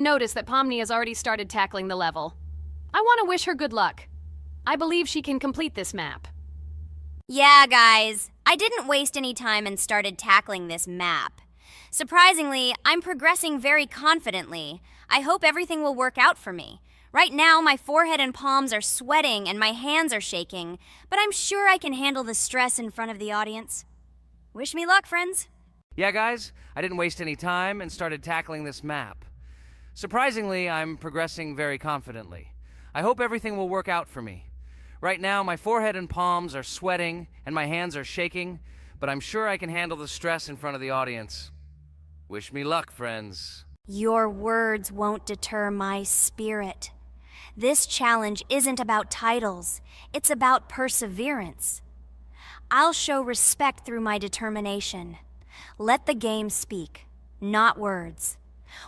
notice that Pomni has already started tackling the level. I want to wish her good luck. I believe she can complete this map. Yeah, guys, I didn't waste any time and started tackling this map. Surprisingly, I'm progressing very confidently. I hope everything will work out for me. Right now, my forehead and palms are sweating and my hands are shaking, but I'm sure I can handle the stress in front of the audience. Wish me luck, friends. Yeah, guys, I didn't waste any time and started tackling this map. Surprisingly, I'm progressing very confidently. I hope everything will work out for me. Right now, my forehead and palms are sweating and my hands are shaking, but I'm sure I can handle the stress in front of the audience. Wish me luck, friends. Your words won't deter my spirit. This challenge isn't about titles, it's about perseverance. I'll show respect through my determination. Let the game speak, not words.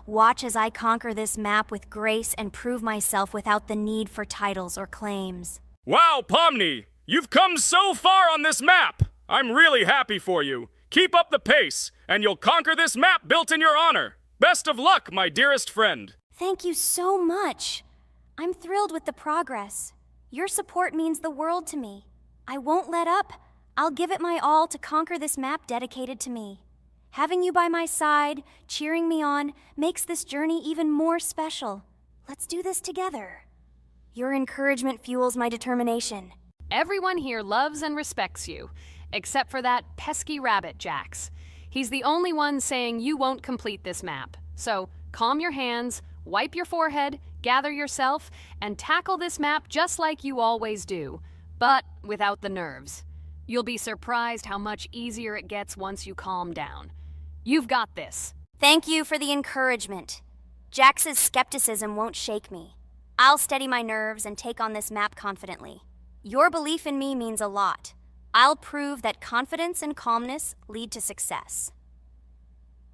Watch as I conquer this map with grace and prove myself without the need for titles or claims. Wow, Pomni! You've come so far on this map! I'm really happy for you. Keep up the pace, and you'll conquer this map built in your honor. Best of luck, my dearest friend. Thank you so much. I'm thrilled with the progress. Your support means the world to me. I won't let up. I'll give it my all to conquer this map dedicated to me. Having you by my side, cheering me on, makes this journey even more special. Let's do this together. Your encouragement fuels my determination. Everyone here loves and respects you, except for that pesky rabbit, Jax. He's the only one saying you won't complete this map. So calm your hands, wipe your forehead, gather yourself, and tackle this map just like you always do, but without the nerves. You'll be surprised how much easier it gets once you calm down. You've got this. Thank you for the encouragement. Jax's skepticism won't shake me. I'll steady my nerves and take on this map confidently. Your belief in me means a lot. I'll prove that confidence and calmness lead to success.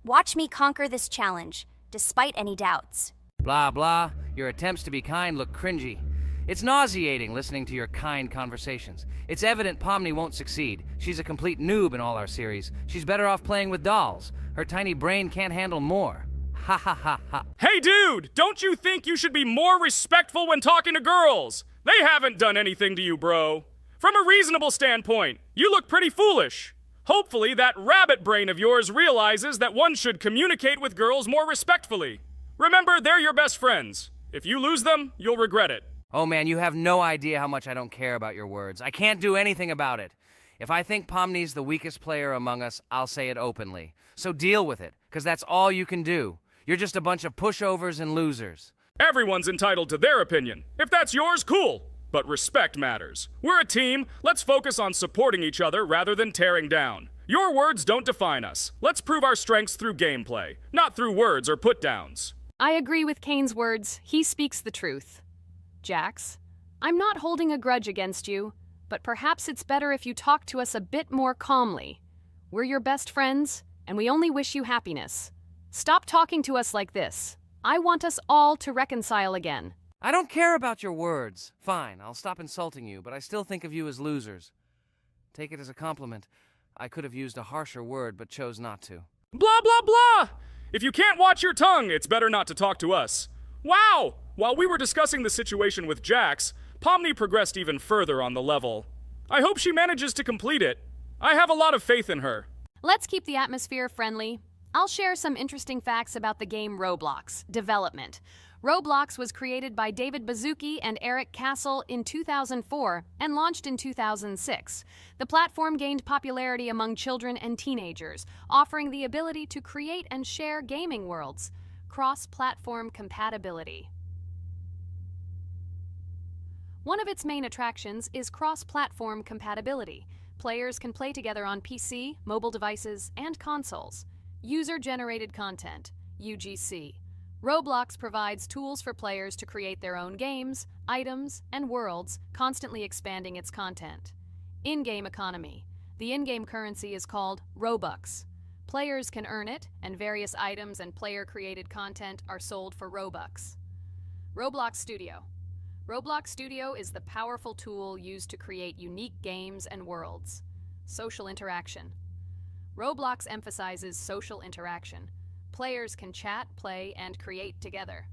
Watch me conquer this challenge, despite any doubts. Blah, blah. Your attempts to be kind look cringy. It's nauseating listening to your kind conversations. It's evident Pomni won't succeed. She's a complete noob in all our series. She's better off playing with dolls. Her tiny brain can't handle more. Ha ha ha ha. Hey, dude! Don't you think you should be more respectful when talking to girls? They haven't done anything to you, bro. From a reasonable standpoint, you look pretty foolish. Hopefully that rabbit brain of yours realizes that one should communicate with girls more respectfully. Remember, they're your best friends. If you lose them, you'll regret it. Oh man, you have no idea how much I don't care about your words. I can't do anything about it. If I think Pomni's the weakest player among us, I'll say it openly. So deal with it, because that's all you can do. You're just a bunch of pushovers and losers. Everyone's entitled to their opinion. If that's yours, cool. But respect matters. We're a team. Let's focus on supporting each other rather than tearing down. Your words don't define us. Let's prove our strengths through gameplay, not through words or put-downs. I agree with Kane's words. He speaks the truth. Jax, I'm not holding a grudge against you, but perhaps it's better if you talk to us a bit more calmly. We're your best friends, and we only wish you happiness. Stop talking to us like this. I want us all to reconcile again. I don't care about your words. Fine, I'll stop insulting you, but I still think of you as losers. Take it as a compliment. I could have used a harsher word, but chose not to. Blah, blah, blah! If you can't watch your tongue, it's better not to talk to us. Wow! While we were discussing the situation with Jax, Pomni progressed even further on the level. I hope she manages to complete it. I have a lot of faith in her. Let's keep the atmosphere friendly. I'll share some interesting facts about the game Roblox development. Roblox was created by David Baszucki and Eric Castle in 2004 and launched in 2006. The platform gained popularity among children and teenagers, offering the ability to create and share gaming worlds. Cross-platform compatibility. One of its main attractions is cross-platform compatibility. Players can play together on PC, mobile devices, and consoles. User-generated content, UGC. Roblox provides tools for players to create their own games, items, and worlds, constantly expanding its content. In-game economy. The in-game currency is called Robux. Players can earn it, and various items and player-created content are sold for Robux. Roblox Studio. Roblox Studio is the powerful tool used to create unique games and worlds. Social interaction. Roblox emphasizes social interaction. players can chat, play, and create together.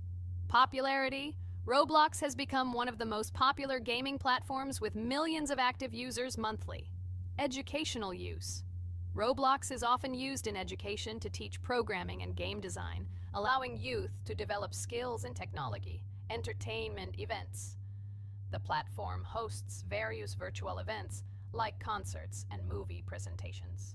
Popularity: Roblox has become one of the most popular gaming platforms with millions of active users monthly. Educational use: Roblox is often used in education to teach programming and game design, allowing youth to develop skills in technology. Entertainment events: the platform hosts various virtual events like concerts and movie presentations.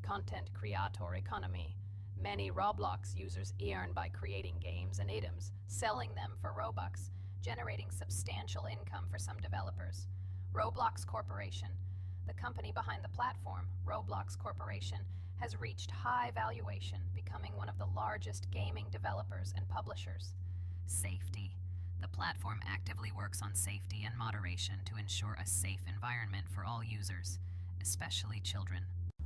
Content creator economy: many Roblox users earn by creating games and items, selling them for Robux, generating substantial income for some developers. Roblox Corporation: the company behind the platform, Roblox Corporation, has reached high valuation, becoming one of the largest gaming developers and publishers. Safety: the platform actively works on safety and moderation to ensure a safe environment for all users, especially children.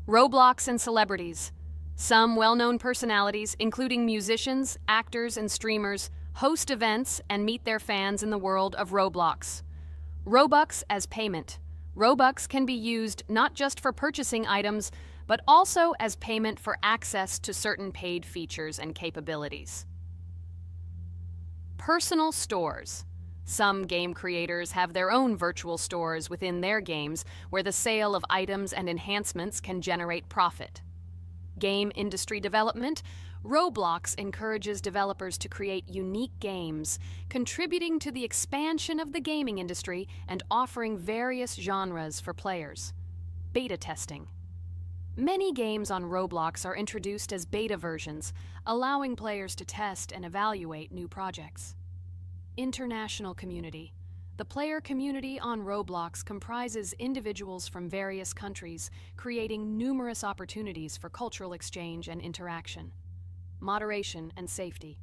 Roblox and celebrities: some well-known personalities, including musicians, actors, and streamers, host events and meet their fans in the world of Roblox. Robux as payment: Robux can be used not just for purchasing items, but also as payment for access to certain paid features and capabilities. Personal stores: some game creators have their own virtual stores within their games where the sale of items and enhancements can generate profit. Game industry development: Roblox encourages developers to create unique games, contributing to the expansion of the gaming industry and offering various genres for players. Beta testing: many games on Roblox are introduced as beta versions, allowing players to test and evaluate new projects. International community: the player community on Roblox comprises individuals from various countries, creating numerous opportunities for cultural exchange and interaction. Moderation and safety: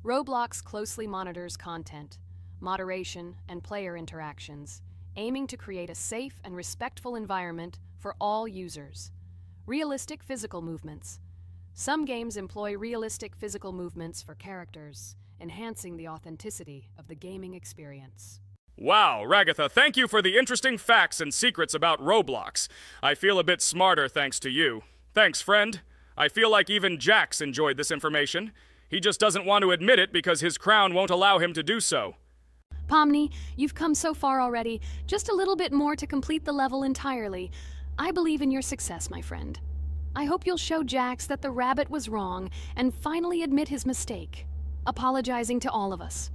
Roblox closely monitors content, moderation, and player interactions, aiming to create a safe and respectful environment for all users. Realistic physical movements: some games employ realistic physical movements for characters, enhancing the authenticity of the gaming experience. Wow, Ragatha, thank you for the interesting facts and secrets about Roblox. I feel a bit smarter thanks to you. Thanks, friend. I feel like even Jax enjoyed this information. He just doesn't want to admit it because his crown won't allow him to do so. Pomni, you've come so far already. Just a little bit more to complete the level entirely. I believe in your success, my friend. I hope you'll show Jax that the rabbit was wrong and finally admit his mistake, apologizing to all of us.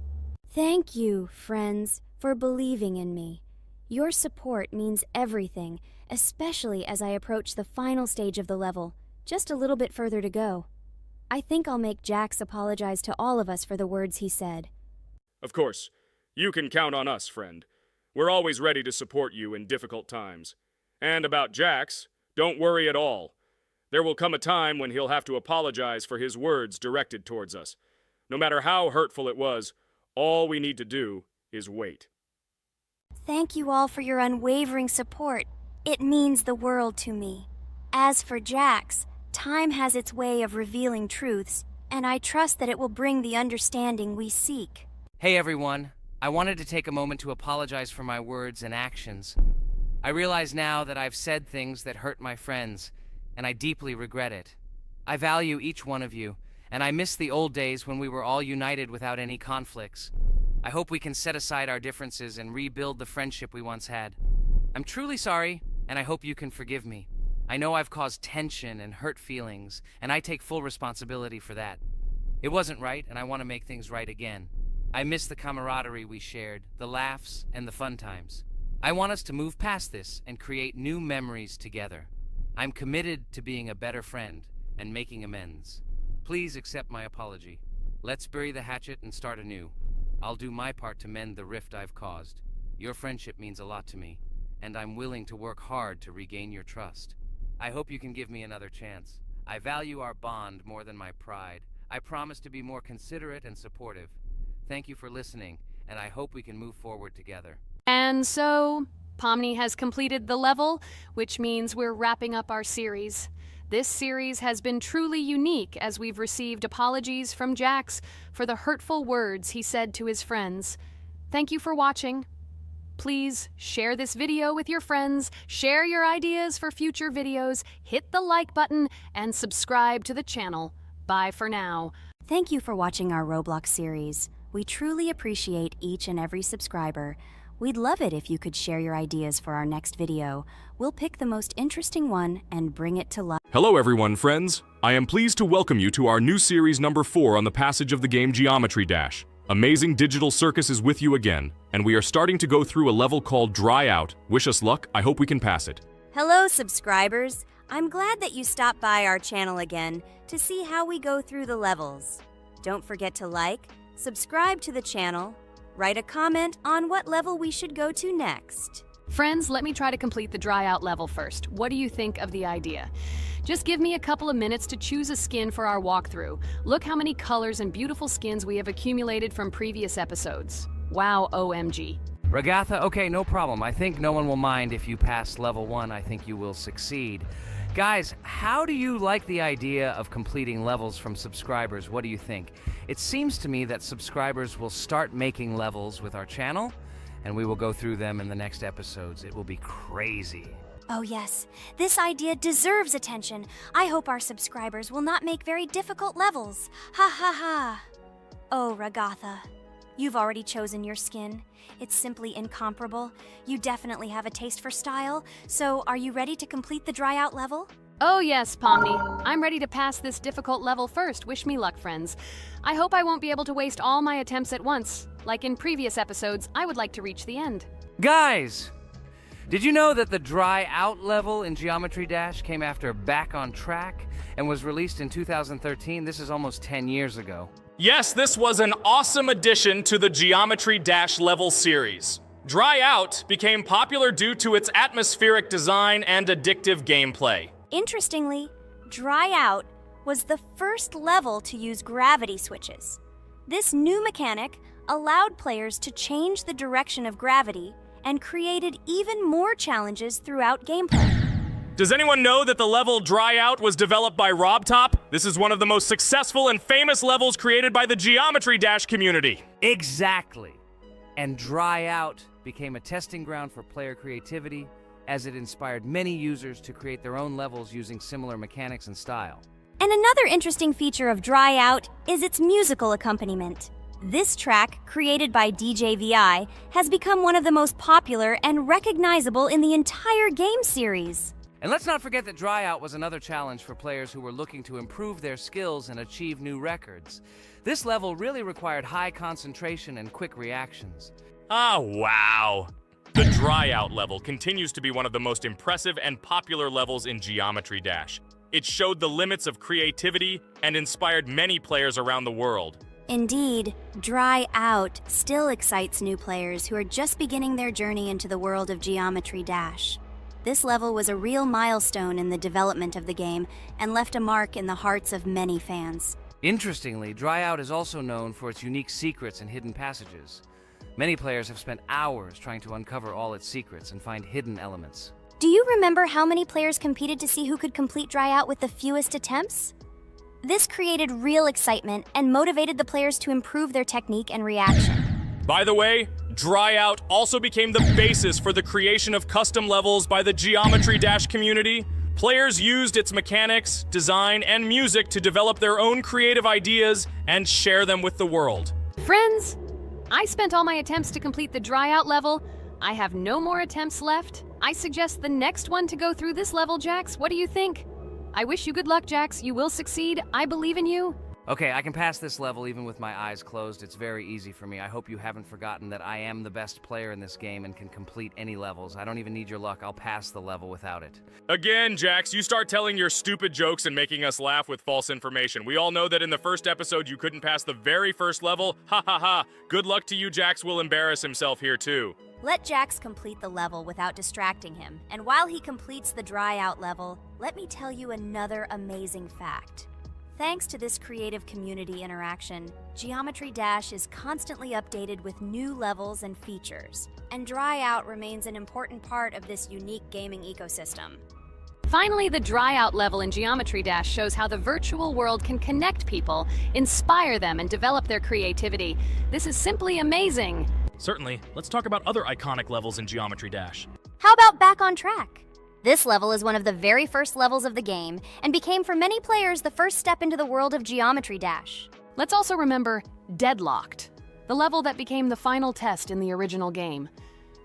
Thank you, friends, for believing in me. Your support means everything, especially as I approach the final stage of the level. Just a little bit further to go. I think I'll make Jax apologize to all of us for the words he said. Of course. You can count on us, friend. We're always ready to support you in difficult times. And about Jax, don't worry at all. There will come a time when he'll have to apologize for his words directed towards us. No matter how hurtful it was, all we need to do is wait. Thank you all for your unwavering support. It means the world to me. As for Jax, time has its way of revealing truths, and I trust that it will bring the understanding we seek. Hey everyone, I wanted to take a moment to apologize for my words and actions. I realize now that I've said things that hurt my friends, and I deeply regret it. I value each one of you, and I miss the old days when we were all united without any conflicts. I hope we can set aside our differences and rebuild the friendship we once had. I'm truly sorry, and I hope you can forgive me. I know I've caused tension and hurt feelings, and I take full responsibility for that. It wasn't right, and I want to make things right again. I miss the camaraderie we shared, the laughs, and the fun times. I want us to move past this and create new memories together. I'm committed to being a better friend and making amends. Please accept my apology. Let's bury the hatchet and start anew. I'll do my part to mend the rift I've caused. Your friendship means a lot to me, and I'm willing to work hard to regain your trust. I hope you can give me another chance. I value our bond more than my pride. I promise to be more considerate and supportive. Thank you for listening, and I hope we can move forward together. And so, Pomni has completed the level, which means we're wrapping up our series. This series has been truly unique as we've received apologies from Jax for the hurtful words he said to his friends. Thank you for watching. Please share this video with your friends, share your ideas for future videos, hit the like button, and subscribe to the channel. Bye for now. Thank you for watching our Roblox series. We truly appreciate each and every subscriber. We'd love it if you could share your ideas for our next video. We'll pick the most interesting one and bring it to life. Hello everyone, friends. I am pleased to welcome you to our new series number 4 on the passage of the game Geometry Dash. Amazing Digital Circus is with you again, and we are starting to go through a level called Dry Out. Wish us luck, I hope we can pass it. Hello, subscribers. I'm glad that you stopped by our channel again to see how we go through the levels. Don't forget to like, subscribe to the channel, write a comment on what level we should go to next. Friends, let me try to complete the dry out level first. What do you think of the idea? Just give me a couple of minutes to choose a skin for our walkthrough. Look how many colors and beautiful skins we have accumulated from previous episodes. Wow, OMG. Ragatha, okay, no problem. I think no one will mind if you pass level 1. I think you will succeed. Guys, how do you like the idea of completing levels from subscribers? What do you think? It seems to me that subscribers will start making levels with our channel, and we will go through them in the next episodes. It will be crazy. Oh yes, this idea deserves attention. I hope our subscribers will not make very difficult levels. Ha ha ha. Oh, Ragatha, you've already chosen your skin. It's simply incomparable. You definitely have a taste for style. So, are you ready to complete the dry out level? Oh yes, Pomni. I'm ready to pass this difficult level first. Wish me luck, friends. I hope I won't be able to waste all my attempts at once. Like in previous episodes, I would like to reach the end. Guys! Did you know that the Dry Out level in Geometry Dash came after Back on Track and was released in 2013? This is almost 10 years ago. Yes, this was an awesome addition to the Geometry Dash level series. Dry Out became popular due to its atmospheric design and addictive gameplay. Interestingly, Dry Out was the first level to use gravity switches. This new mechanic allowed players to change the direction of gravity and created even more challenges throughout gameplay. Does anyone know that the level Dry Out was developed by RobTop? This is one of the most successful and famous levels created by the Geometry Dash community. Exactly. And Dry Out became a testing ground for player creativity, as it inspired many users to create their own levels using similar mechanics and style. And another interesting feature of Dry Out is its musical accompaniment. This track, created by DJ VI, has become one of the most popular and recognizable in the entire game series. And let's not forget that Dry Out was another challenge for players who were looking to improve their skills and achieve new records. This level really required high concentration and quick reactions. Ah, wow. The Dry Out level continues to be one of the most impressive and popular levels in Geometry Dash. It showed the limits of creativity and inspired many players around the world. Indeed, Dry Out still excites new players who are just beginning their journey into the world of Geometry Dash. This level was a real milestone in the development of the game and left a mark in the hearts of many fans. Interestingly, Dry Out is also known for its unique secrets and hidden passages. Many players have spent hours trying to uncover all its secrets and find hidden elements. Do you remember how many players competed to see who could complete Dry Out with the fewest attempts? This created real excitement and motivated the players to improve their technique and reaction. By the way, Dry Out also became the basis for the creation of custom levels by the Geometry Dash community. Players used its mechanics, design, and music to develop their own creative ideas and share them with the world. Friends, I spent all my attempts to complete the Dry Out level. I have no more attempts left. I suggest the next one to go through this level, Jax. What do you think? I wish you good luck, Jax. You will succeed. I believe in you. Okay, I can pass this level even with my eyes closed. It's very easy for me. I hope you haven't forgotten that I am the best player in this game and can complete any levels. I don't even need your luck. I'll pass the level without it. Again, Jax, you start telling your stupid jokes and making us laugh with false information. We all know that in the first episode you couldn't pass the very first level. Ha ha ha. Good luck to you, Jax will embarrass himself here too. Let Jax complete the level without distracting him. And while he completes the Dry Out level, let me tell you another amazing fact. Thanks to this creative community interaction, Geometry Dash is constantly updated with new levels and features, and Dry Out remains an important part of this unique gaming ecosystem. Finally, the Dry Out level in Geometry Dash shows how the virtual world can connect people, inspire them, and develop their creativity. This is simply amazing. Certainly. Let's talk about other iconic levels in Geometry Dash. How about Back on Track? This level is one of the very first levels of the game and became for many players the first step into the world of Geometry Dash. Let's also remember Deadlocked, the level that became the final test in the original game.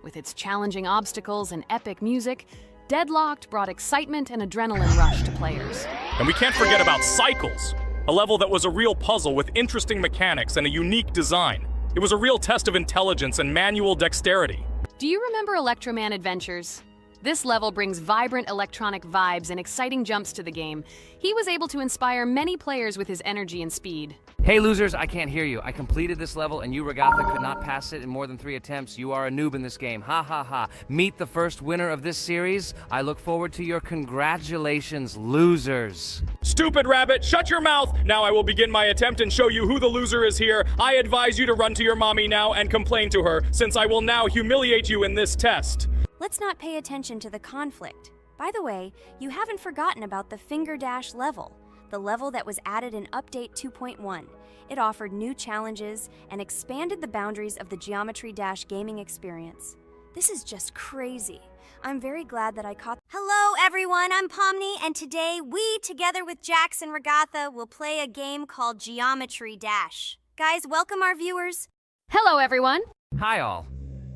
With its challenging obstacles and epic music, Deadlocked brought excitement and adrenaline rush to players. And we can't forget about Cycles, a level that was a real puzzle with interesting mechanics and a unique design. It was a real test of intelligence and manual dexterity. Do you remember Electroman Adventures? This level brings vibrant electronic vibes and exciting jumps to the game. He was able to inspire many players with his energy and speed. Hey losers, I can't hear you. I completed this level and you, Regatha, could not pass it in more than 3 attempts. You are a noob in this game. Ha ha ha. Meet the first winner of this series. I look forward to your congratulations, losers. Stupid rabbit, shut your mouth! Now I will begin my attempt and show you who the loser is here. I advise you to run to your mommy now and complain to her, since I will now humiliate you in this test. Let's not pay attention to the conflict. By the way, you haven't forgotten about the Finger Dash level, the level that was added in Update 2.1. It offered new challenges and expanded the boundaries of the Geometry Dash gaming experience. This is just crazy. I'm very glad that I caught. Hello everyone, I'm Pomni, and today we, together with Jax and Regatha, will play a game called Geometry Dash. Guys, welcome our viewers. Hello, everyone. Hi all.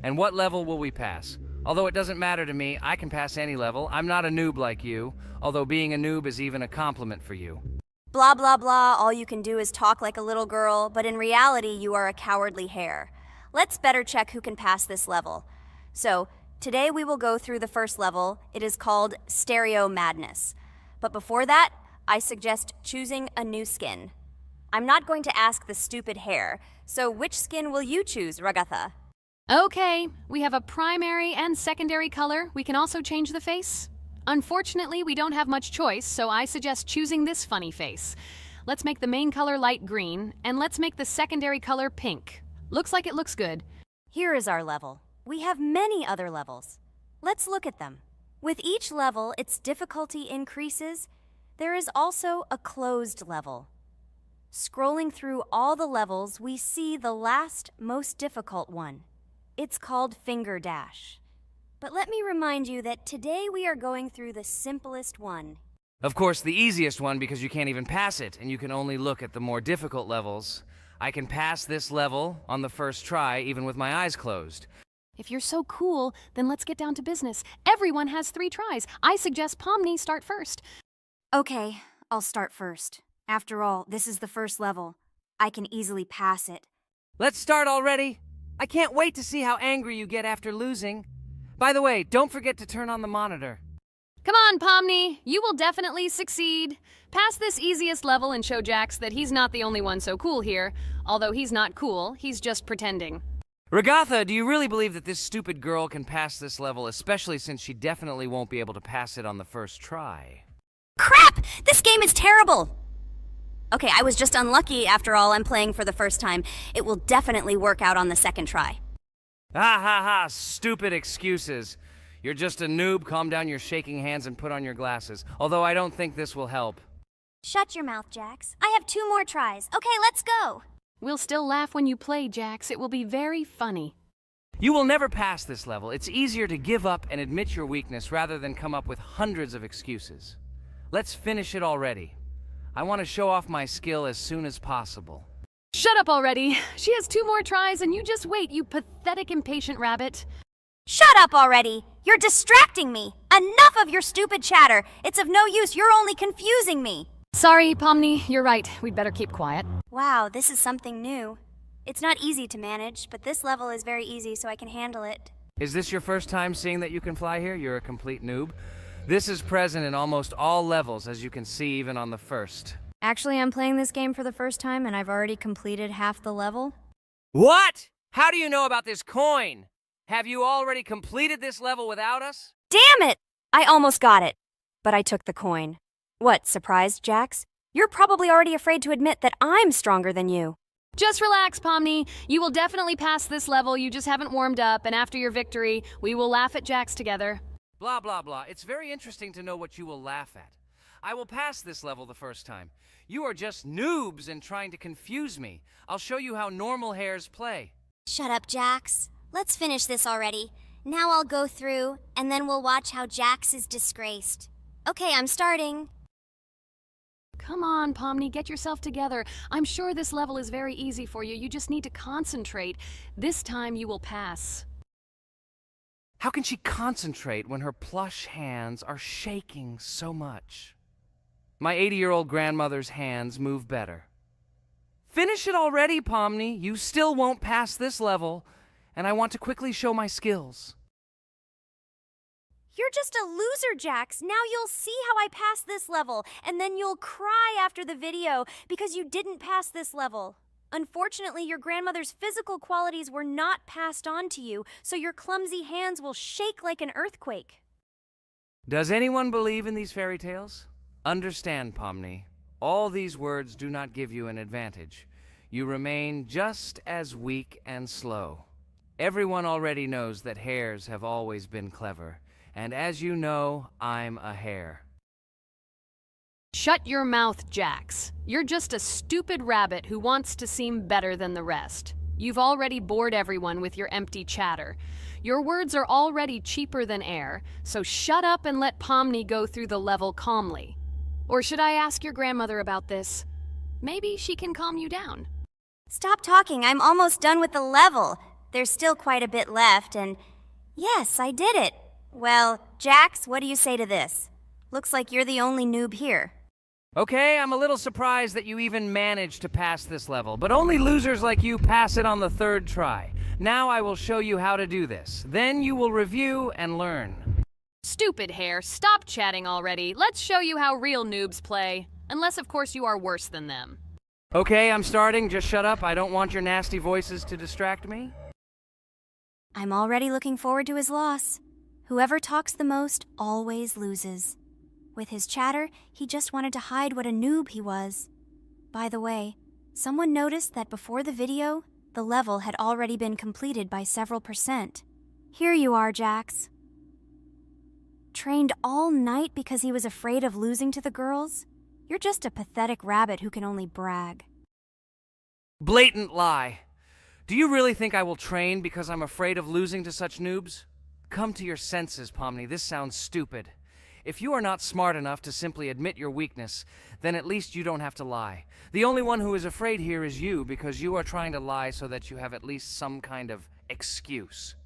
And what level will we pass? Although it doesn't matter to me, I can pass any level. I'm not a noob like you, although being a noob is even a compliment for you. Blah blah blah, all you can do is talk like a little girl, but in reality you are a cowardly hare. Let's better check who can pass this level. So, today we will go through the first level. It is called Stereo Madness. But before that, I suggest choosing a new skin. I'm not going to ask the stupid hare, so which skin will you choose, Regatha? Okay, we have a primary and secondary color. We can also change the face. Unfortunately, we don't have much choice, so I suggest choosing this funny face. Let's make the main color light green, and let's make the secondary color pink. Looks like it looks good. Here is our level. We have many other levels. Let's look at them. With each level, its difficulty increases. There is also a closed level. Scrolling through all the levels, we see the last, most difficult one. It's called Finger Dash. But let me remind you that today we are going through the simplest one. Of course, the easiest one because you can't even pass it, and you can only look at the more difficult levels. I can pass this level on the first try, even with my eyes closed. If you're so cool, then let's get down to business. Everyone has 3 tries. I suggest Pomni start first. Okay, I'll start first. After all, this is the first level. I can easily pass it. Let's start already! I can't wait to see how angry you get after losing. By the way, don't forget to turn on the monitor. Come on, Pomni. You will definitely succeed. Pass this easiest level and show Jax that he's not the only one so cool here. Although he's not cool, he's just pretending. Regatha, do you really believe that this stupid girl can pass this level, especially since she definitely won't be able to pass it on the first try? Crap! This game is terrible! Okay, I was just unlucky. After all, I'm playing for the first time. It will definitely work out on the second try. Ha ha ha, stupid excuses. You're just a noob, calm down your shaking hands and put on your glasses. Although I don't think this will help. Shut your mouth, Jax. I have 2 more tries. Okay, let's go! We'll still laugh when you play, Jax. It will be very funny. You will never pass this level. It's easier to give up and admit your weakness rather than come up with hundreds of excuses. Let's finish it already. I want to show off my skill as soon as possible. Shut up already. She has 2 more tries and you just wait, you pathetic impatient rabbit. Shut up already! You're distracting me! Enough of your stupid chatter! It's of no use, you're only confusing me! Sorry, Pomni, you're right. We'd better keep quiet. Wow, this is something new. It's not easy to manage, but this level is very easy, so I can handle it. Is this your first time seeing that you can fly here? You're a complete noob. This is present in almost all levels, as you can see even on the first. Actually, I'm playing this game for the first time, and I've already completed half the level. What? How do you know about this coin? Have you already completed this level without us? Damn it! I almost got it, but I took the coin. What, surprised, Jax? You're probably already afraid to admit that I'm stronger than you. Just relax, Pomni. You will definitely pass this level. You just haven't warmed up, and after your victory, we will laugh at Jax together. Blah, blah, blah. It's very interesting to know what you will laugh at. I will pass this level the first time. You are just noobs and trying to confuse me. I'll show you how normal hares play. Shut up, Jax. Let's finish this already. Now I'll go through, and then we'll watch how Jax is disgraced. Okay, I'm starting. Come on, Pomni, get yourself together. I'm sure this level is very easy for you. You just need to concentrate. This time you will pass. How can she concentrate when her plush hands are shaking so much? My 80-year-old grandmother's hands move better. Finish it already, Pomni. You still won't pass this level, and I want to quickly show my skills. You're just a loser, Jax. Now you'll see how I pass this level, and then you'll cry after the video because you didn't pass this level. Unfortunately, your grandmother's physical qualities were not passed on to you, so your clumsy hands will shake like an earthquake. Does anyone believe in these fairy tales? Understand, Pomni. All these words do not give you an advantage. You remain just as weak and slow. Everyone already knows that hares have always been clever. And as you know, I'm a hare. Shut your mouth, Jax. You're just a stupid rabbit who wants to seem better than the rest. You've already bored everyone with your empty chatter. Your words are already cheaper than air, so shut up and let Pomni go through the level calmly. Or should I ask your grandmother about this? Maybe she can calm you down. Stop talking. I'm almost done with the level. There's still quite a bit left, and yes, I did it. Well, Jax, what do you say to this? Looks like you're the only noob here. Okay, I'm a little surprised that you even managed to pass this level, but only losers like you pass it on the third try. Now I will show you how to do this. Then you will review and learn. Stupid hare, stop chatting already. Let's show you how real noobs play. Unless, of course, you are worse than them. Okay, I'm starting. Just shut up. I don't want your nasty voices to distract me. I'm already looking forward to his loss. Whoever talks the most always loses. With his chatter, he just wanted to hide what a noob he was. By the way, someone noticed that before the video, the level had already been completed by several %. Here you are, Jax. Trained all night because he was afraid of losing to the girls? You're just a pathetic rabbit who can only brag. Blatant lie. Do you really think I will train because I'm afraid of losing to such noobs? Come to your senses, Pomni. This sounds stupid. If you are not smart enough to simply admit your weakness, then at least you don't have to lie. The only one who is afraid here is you, because you are trying to lie so that you have at least some kind of excuse.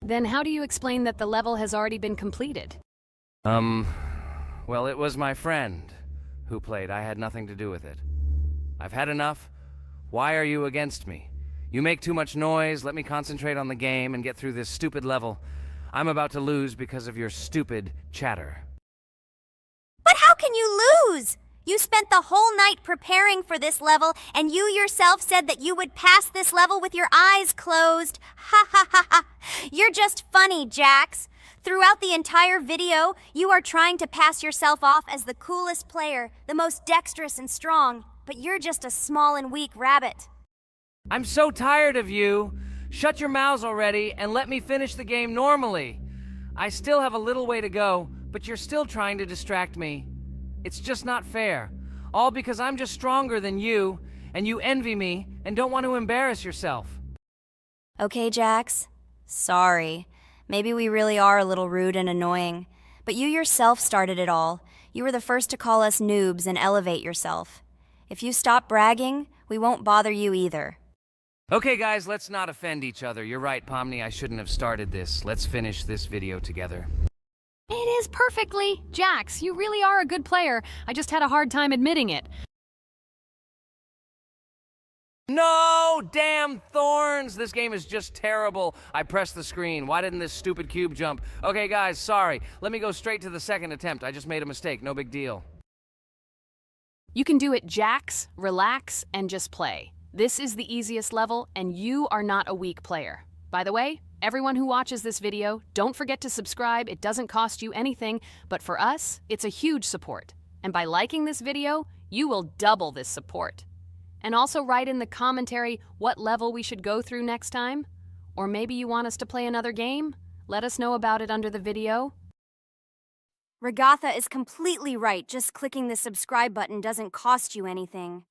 Then how do you explain that the level has already been completed? Well, it was my friend who played. I had nothing to do with it. I've had enough. Why are you against me? You make too much noise. Let me concentrate on the game and get through this stupid level. I'm about to lose because of your stupid chatter. But how can you lose? You spent the whole night preparing for this level, and you yourself said that you would pass this level with your eyes closed. Ha ha ha ha. You're just funny, Jax. Throughout the entire video, you are trying to pass yourself off as the coolest player, the most dexterous and strong, but you're just a small and weak rabbit. I'm so tired of you. Shut your mouths already and let me finish the game normally. I still have a little way to go, but you're still trying to distract me. It's just not fair. All because I'm just stronger than you, and you envy me and don't want to embarrass yourself. Okay, Jax. Sorry. Maybe we really are a little rude and annoying. But you yourself started it all. You were the first to call us noobs and elevate yourself. If you stop bragging, we won't bother you either. Okay, guys, let's not offend each other. You're right, Pomni, I shouldn't have started this. Let's finish this video together. It is perfectly. Jax, you really are a good player. I just had a hard time admitting it. No! Damn thorns! This game is just terrible. I pressed the screen. Why didn't this stupid cube jump? Okay, guys, sorry. Let me go straight to the second attempt. I just made a mistake. No big deal. You can do it, Jax, relax, and just play. This is the easiest level, and you are not a weak player. By the way, everyone who watches this video, don't forget to subscribe. It doesn't cost you anything, but for us, it's a huge support. And by liking this video, you will double this support. And also write in the commentary what level we should go through next time. Or maybe you want us to play another game? Let us know about it under the video. Regatha is completely right. Just clicking the subscribe button doesn't cost you anything.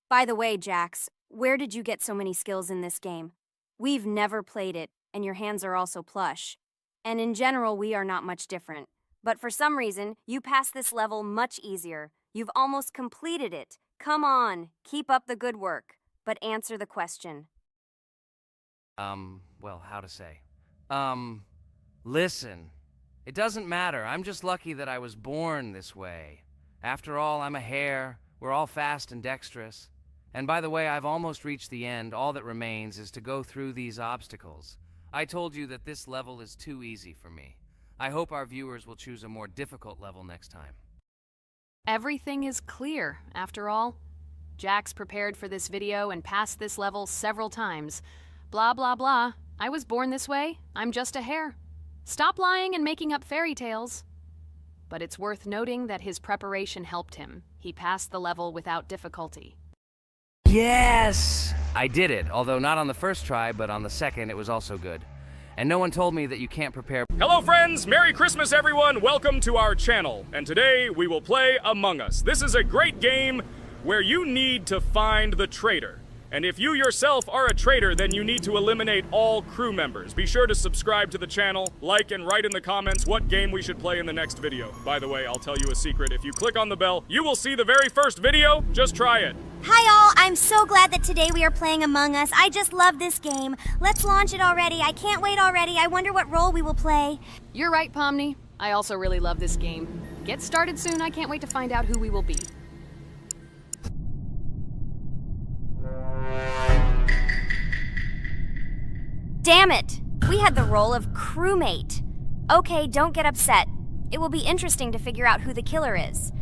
By the way, Jax, where did you get so many skills in this game? We've never played it, and your hands are also plush. And in general, we are not much different. But for some reason, you passed this level much easier. You've almost completed it. Come on, keep up the good work. But answer the question. Well, how to say? Listen. It doesn't matter. I'm just lucky that I was born this way. After all, I'm a hare. We're all fast and dexterous. And by the way, I've almost reached the end. All that remains is to go through these obstacles. I told you that this level is too easy for me. I hope our viewers will choose a more difficult level next time. Everything is clear, after all. Jax prepared for this video and passed this level several times. Blah, blah, blah. I was born this way. I'm just a hare. Stop lying and making up fairy tales. But it's worth noting that his preparation helped him. He passed the level without difficulty. Yes! I did it, although not on the first try, but on the second it was also good. And no one told me that you can't prepare. Hello friends, Merry Christmas everyone, welcome to our channel. And today we will play Among Us. This is a great game where you need to find the traitor. And if you yourself are a traitor, then you need to eliminate all crew members. Be sure to subscribe to the channel, like and write in the comments what game we should play in the next video. By the way, I'll tell you a secret. If you click on the bell, you will see the very first video. Just try it. Hi all, I'm so glad that today we are playing Among Us. I just love this game. Let's launch it already. I can't wait already. I wonder what role we will play. You're right, Pomni. I also really love this game. Get started soon. I can't wait to find out who we will be. Damn it! We had the role of crewmate. Okay, don't get upset. It will be interesting to figure out who the killer is.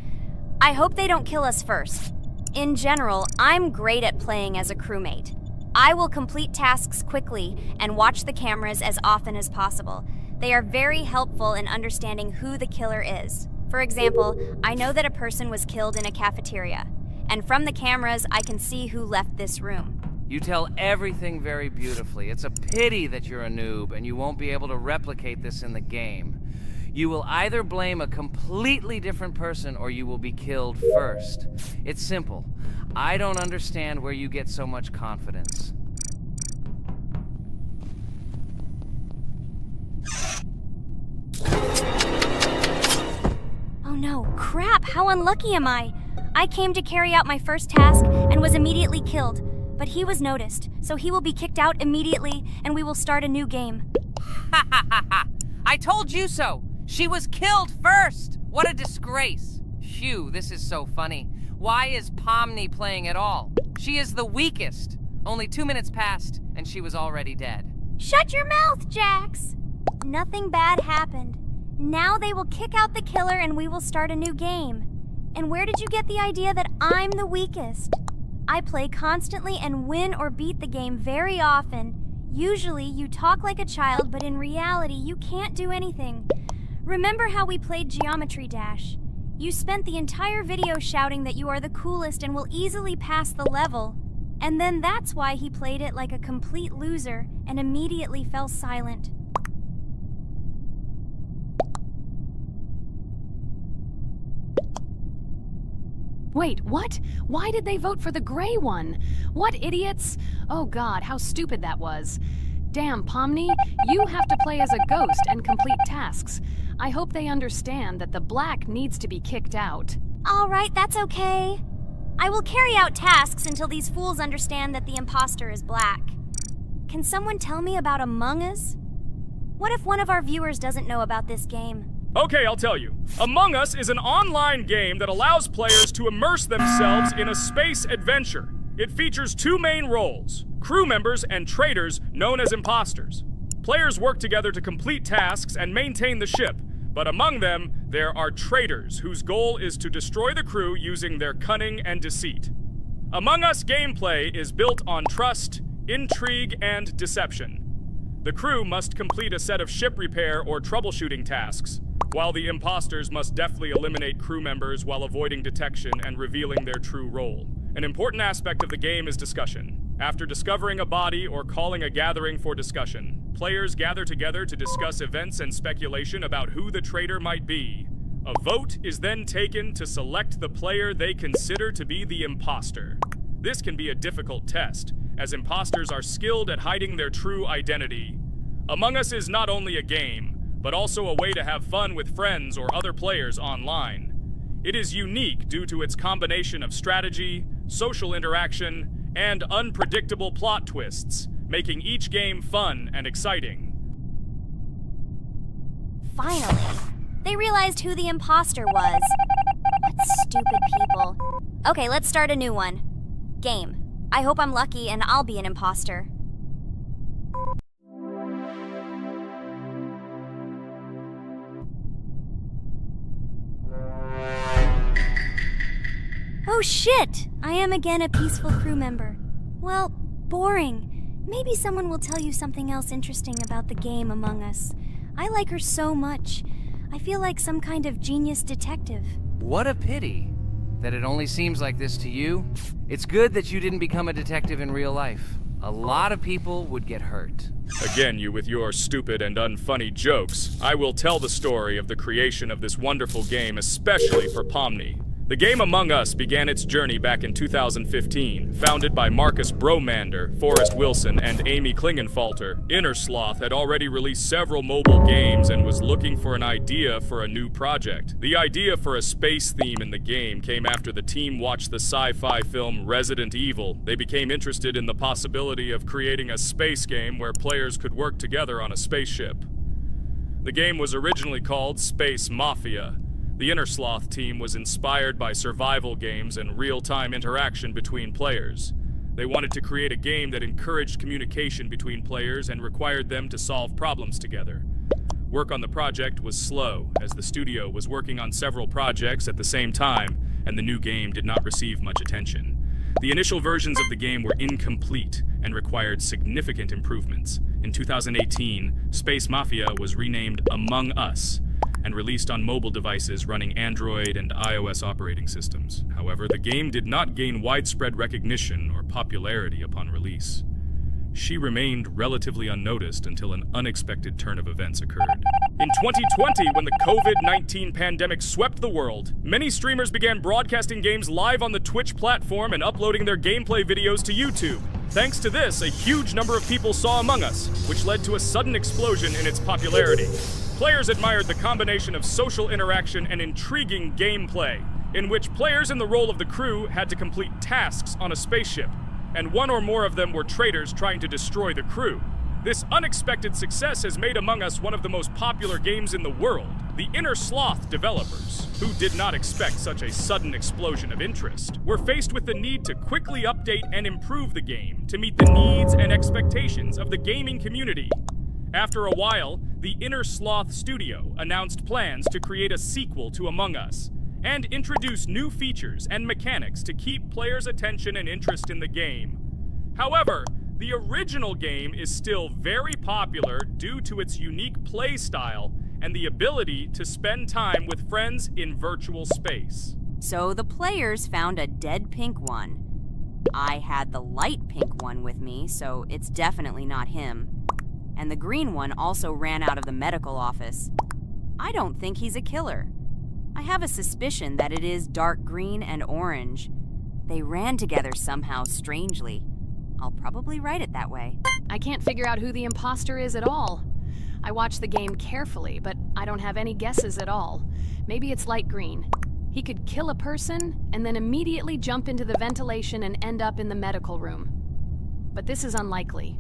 I hope they don't kill us first. In general, I'm great at playing as a crewmate. I will complete tasks quickly and watch the cameras as often as possible. They are very helpful in understanding who the killer is. For example, I know that a person was killed in a cafeteria, and from the cameras, I can see who left this room. You tell everything very beautifully. It's a pity that you're a noob and you won't be able to replicate this in the game. You will either blame a completely different person or you will be killed first. It's simple. I don't understand where you get so much confidence. Oh no, crap, how unlucky am I? I came to carry out my first task and was immediately killed. But he was noticed, so he will be kicked out immediately, and we will start a new game. Ha ha ha ha! I told you so! She was killed first! What a disgrace! Phew, this is so funny. Why is Pomni playing at all? She is the weakest. Only 2 minutes passed, and she was already dead. Shut your mouth, Jax! Nothing bad happened. Now they will kick out the killer and we will start a new game. And where did you get the idea that I'm the weakest? I play constantly and win or beat the game very often. Usually, you talk like a child, but in reality, you can't do anything. Remember how we played Geometry Dash? You spent the entire video shouting that you are the coolest and will easily pass the level. And then that's why he played it like a complete loser and immediately fell silent. Wait, what? Why did they vote for the gray one? What idiots? Oh god, how stupid that was. Damn, Pomni, you have to play as a ghost and complete tasks. I hope they understand that the black needs to be kicked out. All right, that's okay. I will carry out tasks until these fools understand that the imposter is black. Can someone tell me about Among Us? What if one of our viewers doesn't know about this game? Okay, I'll tell you. Among Us is an online game that allows players to immerse themselves in a space adventure. It features 2 main roles, crew members and traitors known as imposters. Players work together to complete tasks and maintain the ship, but among them, there are traitors whose goal is to destroy the crew using their cunning and deceit. Among Us gameplay is built on trust, intrigue, and deception. The crew must complete a set of ship repair or troubleshooting tasks, while the imposters must deftly eliminate crew members while avoiding detection and revealing their true role. An important aspect of the game is discussion. After discovering a body or calling a gathering for discussion, players gather together to discuss events and speculation about who the traitor might be. A vote is then taken to select the player they consider to be the imposter. This can be a difficult test, as imposters are skilled at hiding their true identity. Among Us is not only a game, but also a way to have fun with friends or other players online. It is unique due to its combination of strategy, social interaction, and unpredictable plot twists, making each game fun and exciting. Finally, they realized who the imposter was. What stupid people. Okay, let's start a new one. Game. I hope I'm lucky and I'll be an imposter. Oh shit! I am again a peaceful crew member. Well, boring. Maybe someone will tell you something else interesting about the game Among Us. I like her so much. I feel like some kind of genius detective. What a pity that it only seems like this to you. It's good that you didn't become a detective in real life. A lot of people would get hurt. Again, you with your stupid and unfunny jokes. I will tell the story of the creation of this wonderful game, especially for Pomni. The game Among Us began its journey back in 2015. Founded by Marcus Bromander, Forrest Wilson, and Amy Klingenfalter, Innersloth had already released several mobile games and was looking for an idea for a new project. The idea for a space theme in the game came after the team watched the sci-fi film Resident Evil. They became interested in the possibility of creating a space game where players could work together on a spaceship. The game was originally called Space Mafia. The Innersloth team was inspired by survival games and real-time interaction between players. They wanted to create a game that encouraged communication between players and required them to solve problems together. Work on the project was slow, as the studio was working on several projects at the same time, and the new game did not receive much attention. The initial versions of the game were incomplete and required significant improvements. In 2018, Space Mafia was renamed Among Us, and released on mobile devices running Android and iOS operating systems. However, the game did not gain widespread recognition or popularity upon release. She remained relatively unnoticed until an unexpected turn of events occurred. In 2020, when the COVID-19 pandemic swept the world, many streamers began broadcasting games live on the Twitch platform and uploading their gameplay videos to YouTube. Thanks to this, a huge number of people saw Among Us, which led to a sudden explosion in its popularity. Players admired the combination of social interaction and intriguing gameplay, in which players in the role of the crew had to complete tasks on a spaceship, and one or more of them were traitors trying to destroy the crew. This unexpected success has made Among Us one of the most popular games in the world. The Innersloth developers, who did not expect such a sudden explosion of interest, were faced with the need to quickly update and improve the game to meet the needs and expectations of the gaming community. After a while, the Innersloth studio announced plans to create a sequel to Among Us and introduce new features and mechanics to keep players' attention and interest in the game. However, the original game is still very popular due to its unique play style and the ability to spend time with friends in virtual space. So the players found a dead pink one. I had the light pink one with me, so it's definitely not him. And the green one also ran out of the medical office. I don't think he's a killer. I have a suspicion that it is dark green and orange. They ran together somehow strangely. I'll probably write it that way. I can't figure out who the imposter is at all. I watched the game carefully, but I don't have any guesses at all. Maybe it's light green. He could kill a person and then immediately jump into the ventilation and end up in the medical room. But this is unlikely.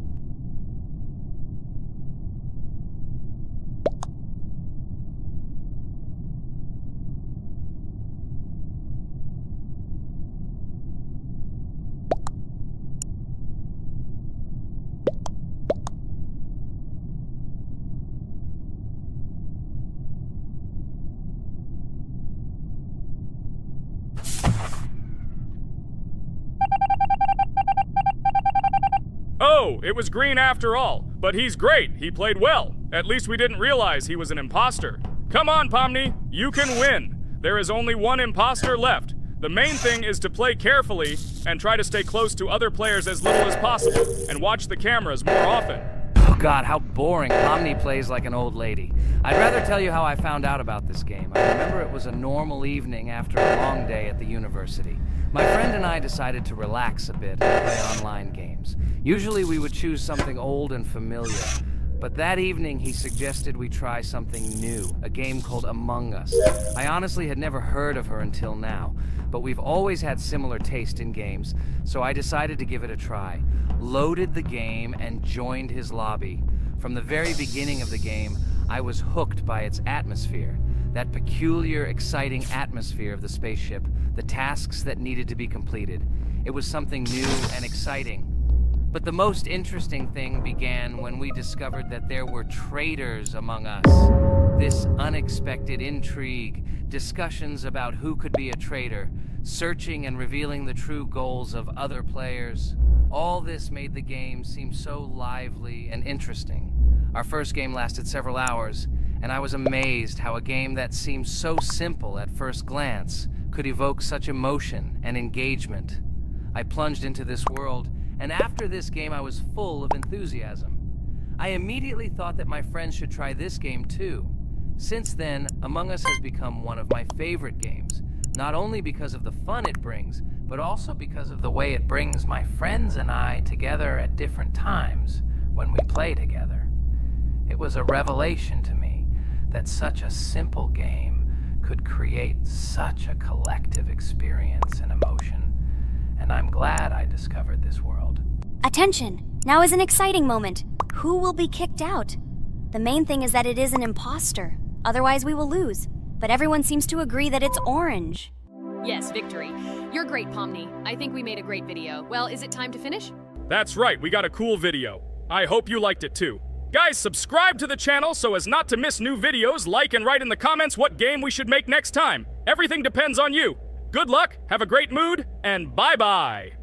Oh, it was green after all. But he's great. He played well. At least we didn't realize he was an imposter. Come on, Pomni. You can win. There is only one imposter left. The main thing is to play carefully and try to stay close to other players as little as possible and watch the cameras more often. Oh god, how boring. Pomni plays like an old lady. I'd rather tell you how I found out about this game. I remember it was a normal evening after a long day at the university. My friend and I decided to relax a bit and play online games. Usually we would choose something old and familiar, But that evening, he suggested we try something new, a game called Among Us. I honestly had never heard of her until now, but we've always had similar taste in games, so I decided to give it a try. Loaded the game and joined his lobby. From the very beginning of the game, I was hooked by its atmosphere. That peculiar, exciting atmosphere of the spaceship, the tasks that needed to be completed. It was something new and exciting. But the most interesting thing began when we discovered that there were traitors among us. This unexpected intrigue, discussions about who could be a traitor, searching and revealing the true goals of other players. All this made the game seem so lively and interesting. Our first game lasted several hours, and I was amazed how a game that seemed so simple at first glance could evoke such emotion and engagement. I plunged into this world, and after this game I was full of enthusiasm. I immediately thought that my friends should try this game too. Since then, Among Us has become one of my favorite games, not only because of the fun it brings, but also because of the way it brings my friends and I together at different times when we play together. It was a revelation to me that such a simple game could create such a collective experience and emotion. And I'm glad I discovered this world. Attention! Now is an exciting moment. Who will be kicked out? The main thing is that it is an imposter. Otherwise, we will lose. But everyone seems to agree that it's orange. Yes, victory. You're great, Pomni. I think we made a great video. Well, is it time to finish? That's right, we got a cool video. I hope you liked it too. Guys, subscribe to the channel so as not to miss new videos, like and write in the comments what game we should make next time. Everything depends on you. Good luck, have a great mood, and bye-bye!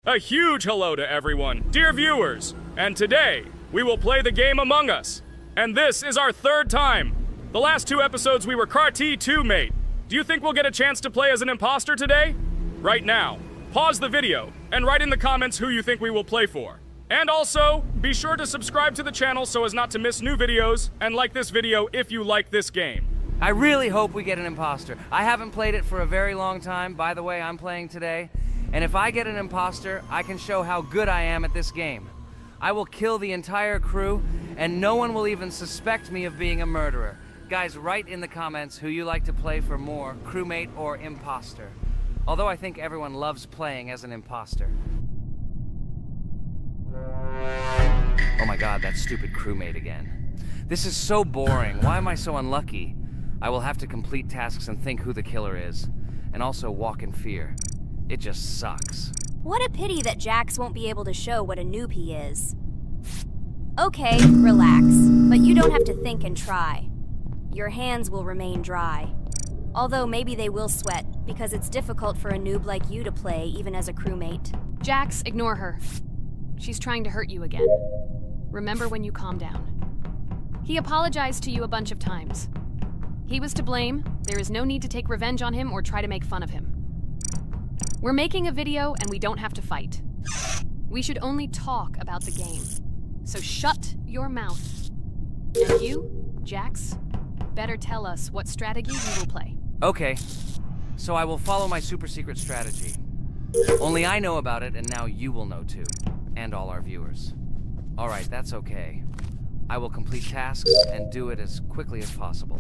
A huge hello to everyone, dear viewers, and today we will play the game Among Us. And this is our third time. The last 2 episodes we were CAR-T 2 mate. Do you think we'll get a chance to play as an imposter today? Right now, pause the video and write in the comments who you think we will play for. And also, be sure to subscribe to the channel so as not to miss new videos, and like this video if you like this game. I really hope we get an imposter. I haven't played it for a very long time. By the way, I'm playing today. And if I get an imposter, I can show how good I am at this game. I will kill the entire crew, and no one will even suspect me of being a murderer. Guys, write in the comments who you like to play for more, crewmate or imposter. Although I think everyone loves playing as an imposter. Oh my god, that stupid crewmate again. This is so boring. Why am I so unlucky? I will have to complete tasks and think who the killer is, and also walk in fear. It just sucks. What a pity that Jax won't be able to show what a noob he is. Okay, relax, but you don't have to think and try. Your hands will remain dry. Although maybe they will sweat, because it's difficult for a noob like you to play, even as a crewmate. Jax, ignore her. She's trying to hurt you again. Remember when you calm down. He apologized to you a bunch of times. He was to blame. There is no need to take revenge on him or try to make fun of him. We're making a video and we don't have to fight. We should only talk about the game. So shut your mouth. And you, Jax, better tell us what strategy you will play. Okay, so I will follow my super secret strategy. Only I know about it, and now you will know too. And all our viewers. Alright, that's okay. I will complete tasks and do it as quickly as possible.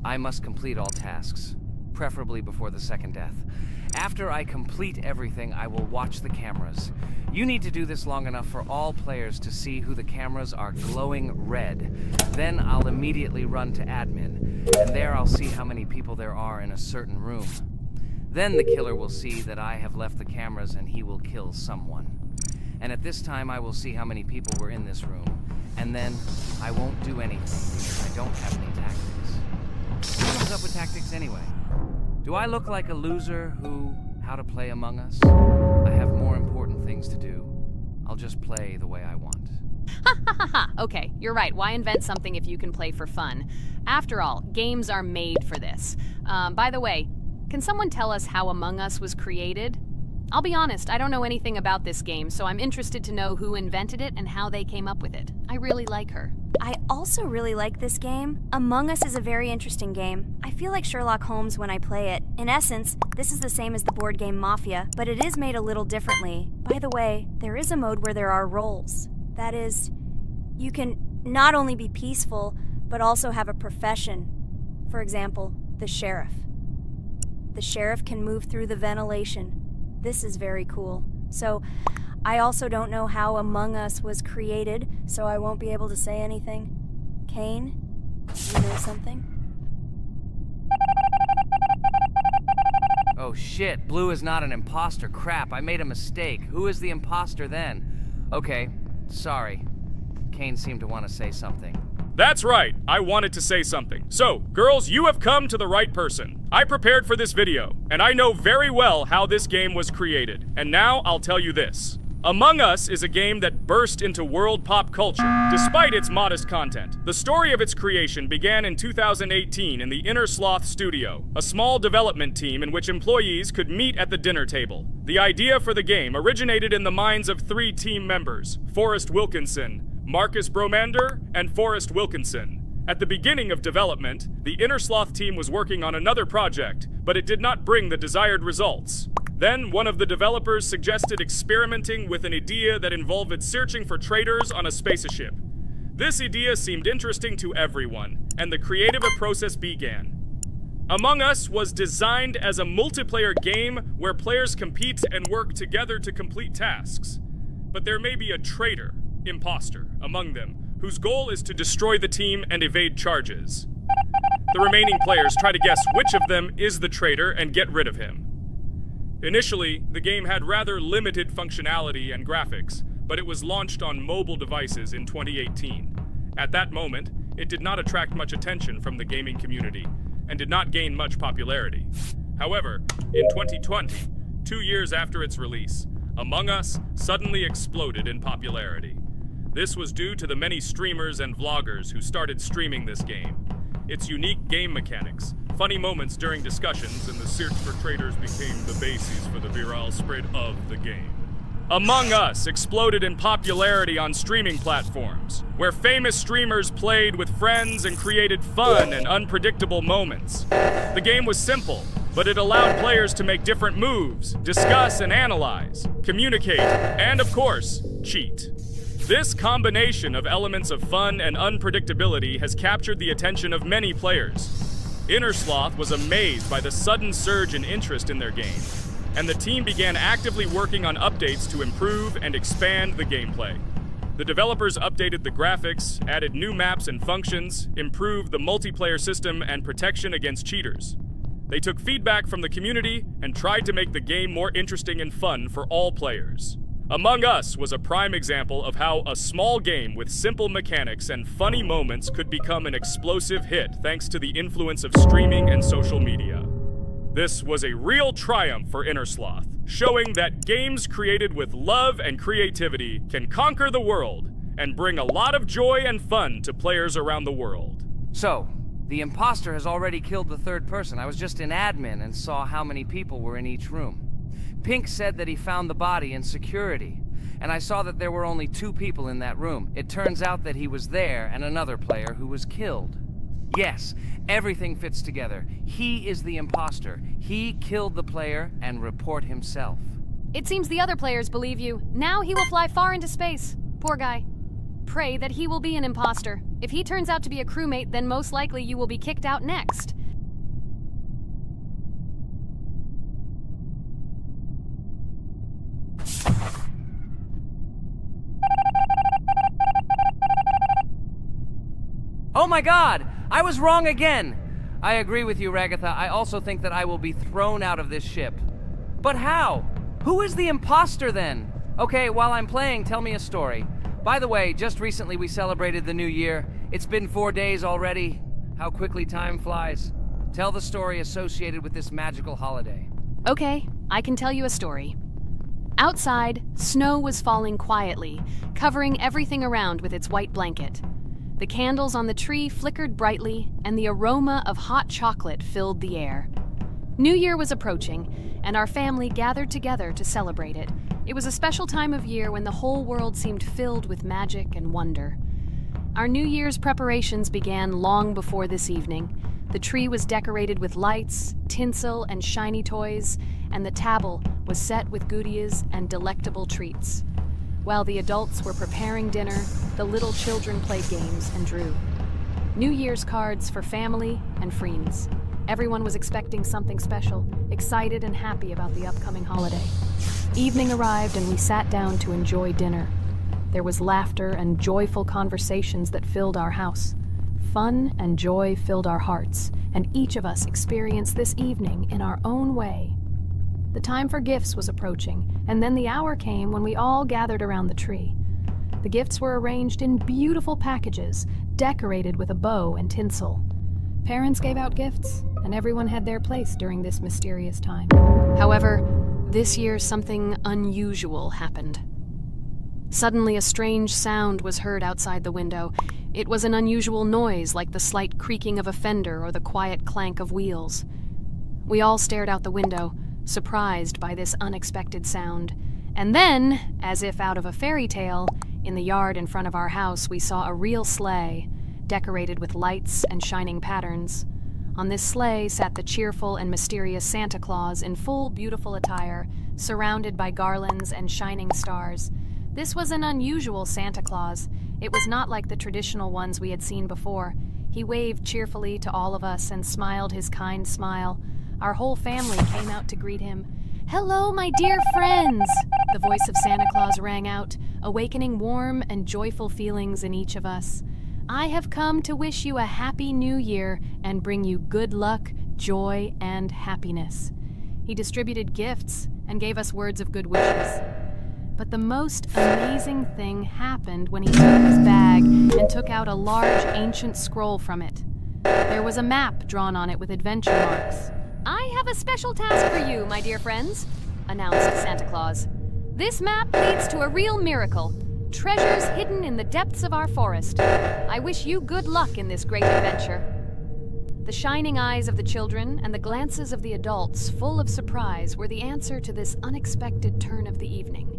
I must complete all tasks, preferably before the second death. After I complete everything, I will watch the cameras. You need to do this long enough for all players to see who the cameras are glowing red. Then I'll immediately run to admin, and there I'll see how many people there are in a certain room. Then the killer will see that I have left the cameras and he will kill someone. And at this time I will see how many people were in this room. And then I won't do anything because I don't have any tactics. Who comes up with tactics anyway? Do I look like a loser who, how to play Among Us? I have more important things to do. I'll just play the way I want. Ha ha ha ha! Okay, you're right. Why invent something if you can play for fun? After all, games are made for this. By the way, can someone tell us how Among Us was created? I'll be honest, I don't know anything about this game, so I'm interested to know who invented it and how they came up with it. I really like her. I also really like this game. Among Us is a very interesting game. I feel like Sherlock Holmes when I play it. In essence, this is the same as the board game Mafia, but it is made a little differently. By the way, there is a mode where there are roles. That is, you can not only be peaceful, but also have a profession. For example, the sheriff. The sheriff can move through the ventilation. This is very cool. So, I also don't know how Among Us was created, so I won't be able to say anything. Kane, you know something? Oh shit, Blue is not an imposter. Crap, I made a mistake. Who is the imposter then? Okay, sorry. Kane seemed to want to say something. That's right, I wanted to say something. So, girls, you have come to the right person. I prepared for this video, and I know very well how this game was created. And now I'll tell you this. Among Us is a game that burst into world pop culture, despite its modest content. The story of its creation began in 2018 in the Inner Sloth Studio, a small development team in which employees could meet at the dinner table. The idea for the game originated in the minds of 3 team members, Forrest Wilkinson, Marcus Bromander, and Forrest Wilkinson. At the beginning of development, the Inner Sloth team was working on another project, but it did not bring the desired results. Then, one of the developers suggested experimenting with an idea that involved searching for traitors on a spaceship. This idea seemed interesting to everyone, and the creative process began. Among Us was designed as a multiplayer game where players compete and work together to complete tasks. But there may be a traitor, imposter, among them, whose goal is to destroy the team and evade charges. The remaining players try to guess which of them is the traitor and get rid of him. Initially, the game had rather limited functionality and graphics, but it was launched on mobile devices in 2018. At that moment, it did not attract much attention from the gaming community, and did not gain much popularity. However, in 2020, 2 years after its release, Among Us suddenly exploded in popularity. This was due to the many streamers and vloggers who started streaming this game. Its unique game mechanics, funny moments during discussions, and the search for traitors became the basis for the viral spread of the game. Among Us exploded in popularity on streaming platforms, where famous streamers played with friends and created fun and unpredictable moments. The game was simple, but it allowed players to make different moves, discuss and analyze, communicate, and of course, cheat. This combination of elements of fun and unpredictability has captured the attention of many players. Inner Sloth was amazed by the sudden surge in interest in their game, and the team began actively working on updates to improve and expand the gameplay. The developers updated the graphics, added new maps and functions, improved the multiplayer system and protection against cheaters. They took feedback from the community and tried to make the game more interesting and fun for all players. Among Us was a prime example of how a small game with simple mechanics and funny moments could become an explosive hit thanks to the influence of streaming and social media. This was a real triumph for Inner Sloth, showing that games created with love and creativity can conquer the world and bring a lot of joy and fun to players around the world. So, the imposter has already killed the third person. I was just in admin and saw how many people were in each room. Pink said that he found the body in security, and I saw that there were only 2 people in that room. It turns out that he was there and another player who was killed. Yes, everything fits together. He is the imposter. He killed the player and report himself. It seems the other players believe you. Now he will fly far into space. Poor guy. Pray that he will be an imposter. If he turns out to be a crewmate, then most likely you will be kicked out next. Oh my god! I was wrong again! I agree with you, Ragatha. I also think that I will be thrown out of this ship. But how? Who is the imposter then? Okay, while I'm playing, tell me a story. By the way, just recently we celebrated the new year. It's been 4 days already. How quickly time flies. Tell the story associated with this magical holiday. Okay, I can tell you a story. Outside, snow was falling quietly, covering everything around with its white blanket. The candles on the tree flickered brightly, and the aroma of hot chocolate filled the air. New Year was approaching, and our family gathered together to celebrate it. It was a special time of year when the whole world seemed filled with magic and wonder. Our New Year's preparations began long before this evening. The tree was decorated with lights, tinsel, and shiny toys, and the table was set with goodies and delectable treats. While the adults were preparing dinner, the little children played games and drew. New Year's cards for family and friends. Everyone was expecting something special, excited and happy about the upcoming holiday. Evening arrived and we sat down to enjoy dinner. There was laughter and joyful conversations that filled our house. Fun and joy filled our hearts, and each of us experienced this evening in our own way. The time for gifts was approaching, and then the hour came when we all gathered around the tree. The gifts were arranged in beautiful packages, decorated with a bow and tinsel. Parents gave out gifts, and everyone had their place during this mysterious time. However, this year something unusual happened. Suddenly, a strange sound was heard outside the window. It was an unusual noise, like the slight creaking of a fender or the quiet clank of wheels. We all stared out the window, surprised by this unexpected sound. And then, as if out of a fairy tale, in the yard in front of our house, we saw a real sleigh, decorated with lights and shining patterns. On this sleigh sat the cheerful and mysterious Santa Claus in full beautiful attire, surrounded by garlands and shining stars. This was an unusual Santa Claus. It was not like the traditional ones we had seen before. He waved cheerfully to all of us and smiled his kind smile. Our whole family came out to greet him. "Hello, my dear friends!" The voice of Santa Claus rang out, awakening warm and joyful feelings in each of us. "I have come to wish you a happy new year and bring you good luck, joy, and happiness." He distributed gifts and gave us words of good wishes. But the most amazing thing happened when he opened his bag and took out a large ancient scroll from it. There was a map drawn on it with adventure marks. "I have a special task for you, my dear friends," announced Santa Claus. "This map leads to a real miracle. Treasures hidden in the depths of our forest. I wish you good luck in this great adventure." The shining eyes of the children and the glances of the adults, full of surprise, were the answer to this unexpected turn of the evening.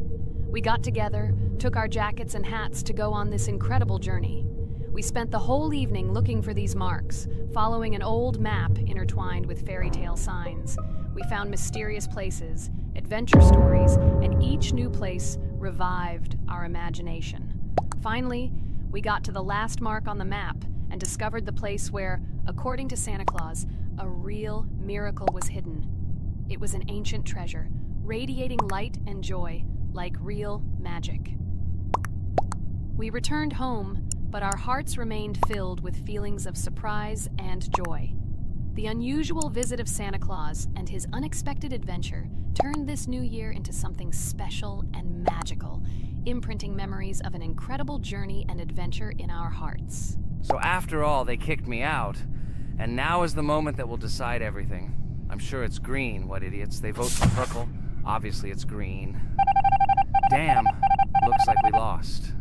We got together, took our jackets and hats to go on this incredible journey. We spent the whole evening looking for these marks, following an old map intertwined with fairy tale signs. We found mysterious places, adventure stories, and each new place revived our imagination. Finally, we got to the last mark on the map and discovered the place where, according to Santa Claus, a real miracle was hidden. It was an ancient treasure, radiating light and joy, like real magic. We returned home, but our hearts remained filled with feelings of surprise and joy. The unusual visit of Santa Claus and his unexpected adventure turned this new year into something special and magical, imprinting memories of an incredible journey and adventure in our hearts. So after all, they kicked me out, and now is the moment that will decide everything. I'm sure it's green, what idiots. They vote for purple. Obviously it's green. Damn, looks like we lost.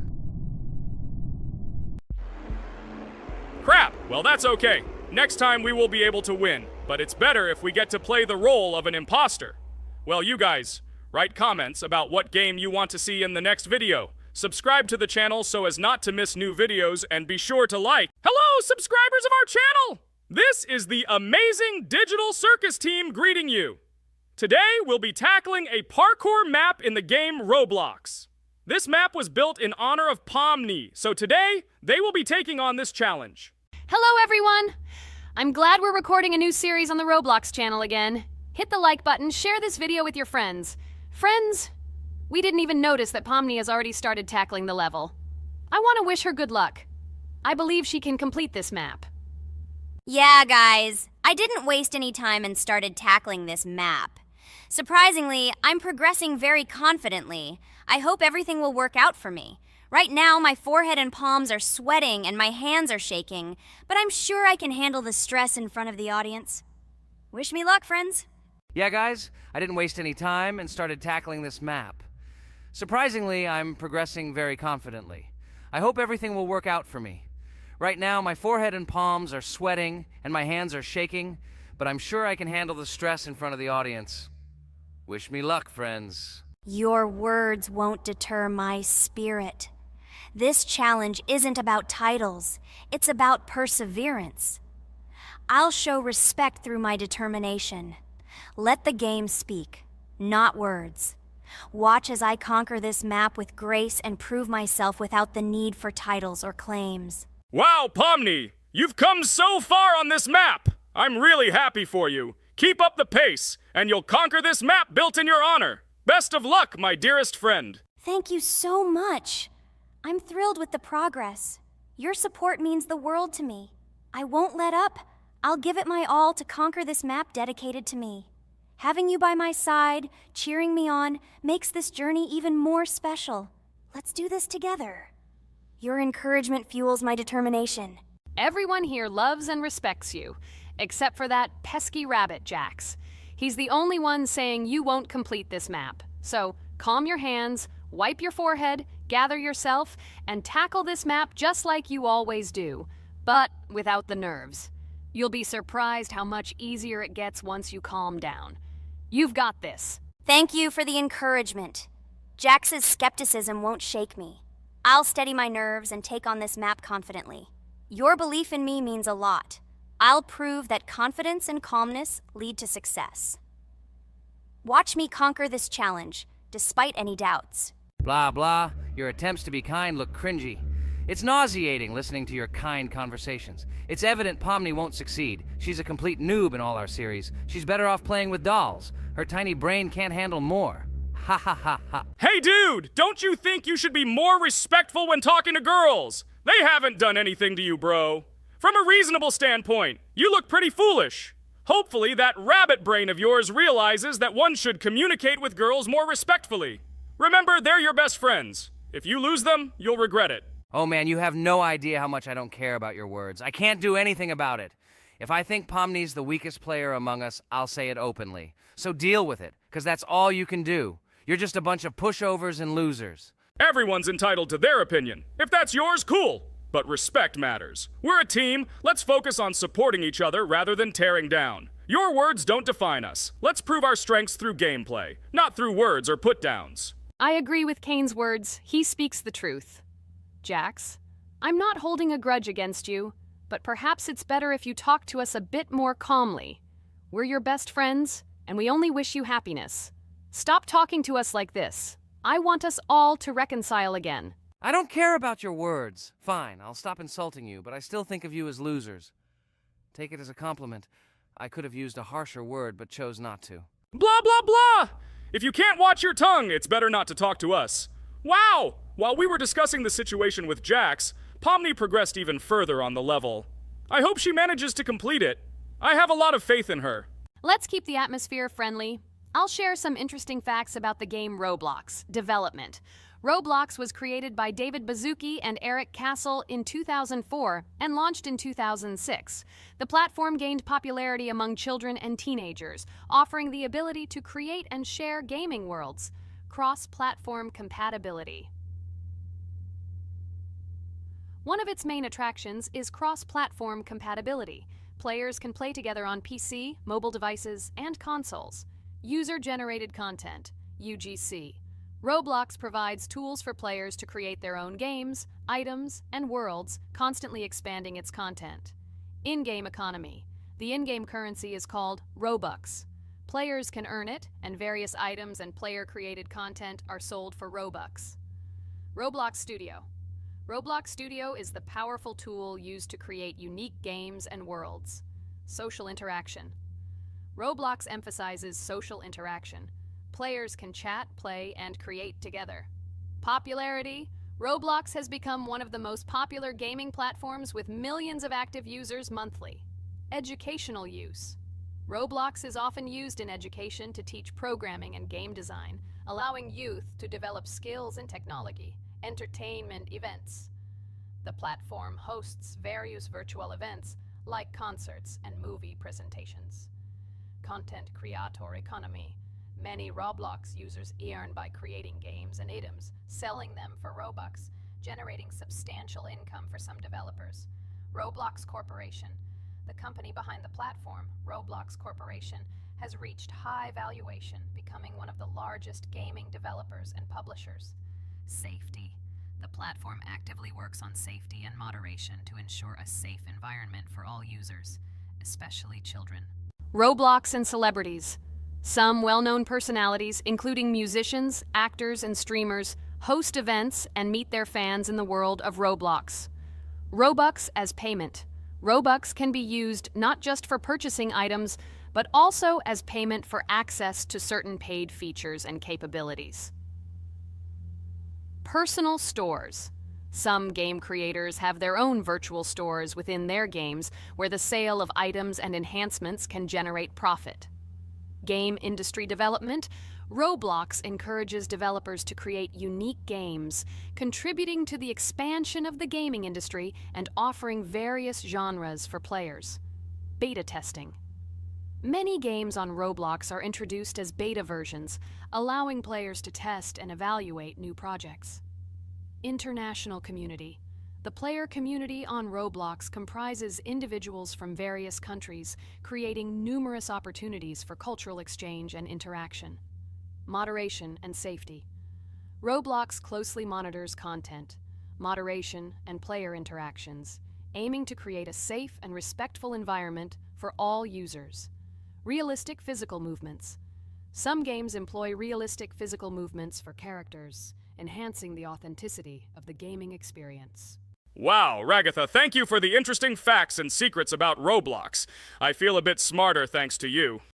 Crap! Well, that's okay. Next time we will be able to win, but it's better if we get to play the role of an imposter. Well, you guys, write comments about what game you want to see in the next video. Subscribe to the channel so as not to miss new videos, and be sure to like. Hello, subscribers of our channel! This is the amazing Digital Circus team greeting you. Today, we'll be tackling a parkour map in the game Roblox. This map was built in honor of Pomni, so today, they will be taking on this challenge. Hello, everyone! I'm glad we're recording a new series on the Roblox channel again. Hit the like button, share this video with your friends. Friends, we didn't even notice that Pomni has already started tackling the level. I want to wish her good luck. I believe she can complete this map. Yeah, guys, I didn't waste any time and started tackling this map. Surprisingly, I'm progressing very confidently. I hope everything will work out for me. Right now, my forehead and palms are sweating and my hands are shaking, but I'm sure I can handle the stress in front of the audience. Wish me luck, friends. Yeah, guys, I didn't waste any time and started tackling this map. Surprisingly, I'm progressing very confidently. I hope everything will work out for me. Right now, my forehead and palms are sweating and my hands are shaking, but I'm sure I can handle the stress in front of the audience. Wish me luck, friends. Your words won't deter my spirit. This challenge isn't about titles, it's about perseverance. I'll show respect through my determination. Let the game speak, not words. Watch as I conquer this map with grace and prove myself without the need for titles or claims. Wow, Pomni! You've come so far on this map! I'm really happy for you. Keep up the pace, and you'll conquer this map built in your honor. Best of luck, my dearest friend. Thank you so much. I'm thrilled with the progress. Your support means the world to me. I won't let up. I'll give it my all to conquer this map dedicated to me. Having you by my side, cheering me on, makes this journey even more special. Let's do this together. Your encouragement fuels my determination. Everyone here loves and respects you, except for that pesky rabbit, Jax. He's the only one saying you won't complete this map. So calm your hands, wipe your forehead, gather yourself, and tackle this map just like you always do, but without the nerves. You'll be surprised how much easier it gets once you calm down. You've got this. Thank you for the encouragement. Jax's skepticism won't shake me. I'll steady my nerves and take on this map confidently. Your belief in me means a lot. I'll prove that confidence and calmness lead to success. Watch me conquer this challenge, despite any doubts. Blah, blah. Your attempts to be kind look cringy. It's nauseating listening to your kind conversations. It's evident Pomni won't succeed. She's a complete noob in all our series. She's better off playing with dolls. Her tiny brain can't handle more. Ha ha ha ha. Hey dude, don't you think you should be more respectful when talking to girls? They haven't done anything to you, bro. From a reasonable standpoint, you look pretty foolish. Hopefully that rabbit brain of yours realizes that one should communicate with girls more respectfully. Remember, they're your best friends. If you lose them, you'll regret it. Oh man, you have no idea how much I don't care about your words. I can't do anything about it. If I think Pomni's the weakest player among us, I'll say it openly. So deal with it, because that's all you can do. You're just a bunch of pushovers and losers. Everyone's entitled to their opinion. If that's yours, cool. But respect matters. We're a team. Let's focus on supporting each other rather than tearing down. Your words don't define us. Let's prove our strengths through gameplay, not through words or put-downs. I agree with Kane's words. He speaks the truth. Jax, I'm not holding a grudge against you, but perhaps it's better if you talk to us a bit more calmly. We're your best friends, and we only wish you happiness. Stop talking to us like this. I want us all to reconcile again. I don't care about your words. Fine, I'll stop insulting you, but I still think of you as losers. Take it as a compliment. I could have used a harsher word, but chose not to. Blah, blah, blah! If you can't watch your tongue, it's better not to talk to us. Wow! While we were discussing the situation with Jax, Pomni progressed even further on the level. I hope she manages to complete it. I have a lot of faith in her. Let's keep the atmosphere friendly. I'll share some interesting facts about the game Roblox. Development. Roblox was created by David Baszucki and Eric Castle in 2004 and launched in 2006. The platform gained popularity among children and teenagers, offering the ability to create and share gaming worlds. Cross-platform compatibility. One of its main attractions is cross-platform compatibility. Players can play together on PC, mobile devices, and consoles. User-generated content, UGC. Roblox provides tools for players to create their own games, items, and worlds, constantly expanding its content. In-game economy. The in-game currency is called Robux. Players can earn it, and various items and player-created content are sold for Robux. Roblox Studio. Roblox Studio is the powerful tool used to create unique games and worlds. Social interaction. Roblox emphasizes social interaction. Players can chat, play, and create together. Popularity. Roblox has become one of the most popular gaming platforms with millions of active users monthly. Educational use. Roblox is often used in education to teach programming and game design, allowing youth to develop skills in technology. Entertainment events. The platform hosts various virtual events like concerts and movie presentations. Content creator economy. Many Roblox users earn by creating games and items, selling them for Robux, generating substantial income for some developers. Roblox Corporation. The company behind the platform, Roblox Corporation, has reached high valuation, becoming one of the largest gaming developers and publishers. Safety. The platform actively works on safety and moderation to ensure a safe environment for all users, especially children. Roblox and celebrities. Some well-known personalities, including musicians, actors, and streamers, host events and meet their fans in the world of Roblox. Robux as payment. Robux can be used not just for purchasing items, but also as payment for access to certain paid features and capabilities. Personal stores. Some game creators have their own virtual stores within their games where the sale of items and enhancements can generate profit. Game industry development. Roblox encourages developers to create unique games, contributing to the expansion of the gaming industry and offering various genres for players. Beta testing. Many games on Roblox are introduced as beta versions, allowing players to test and evaluate new projects. International community. The player community on Roblox comprises individuals from various countries, creating numerous opportunities for cultural exchange and interaction. Moderation and safety. Roblox closely monitors content, moderation, and player interactions, aiming to create a safe and respectful environment for all users. Realistic physical movements. Some games employ realistic physical movements for characters, enhancing the authenticity of the gaming experience. Wow, Ragatha, thank you for the interesting facts and secrets about Roblox. I feel a bit smarter thanks to you.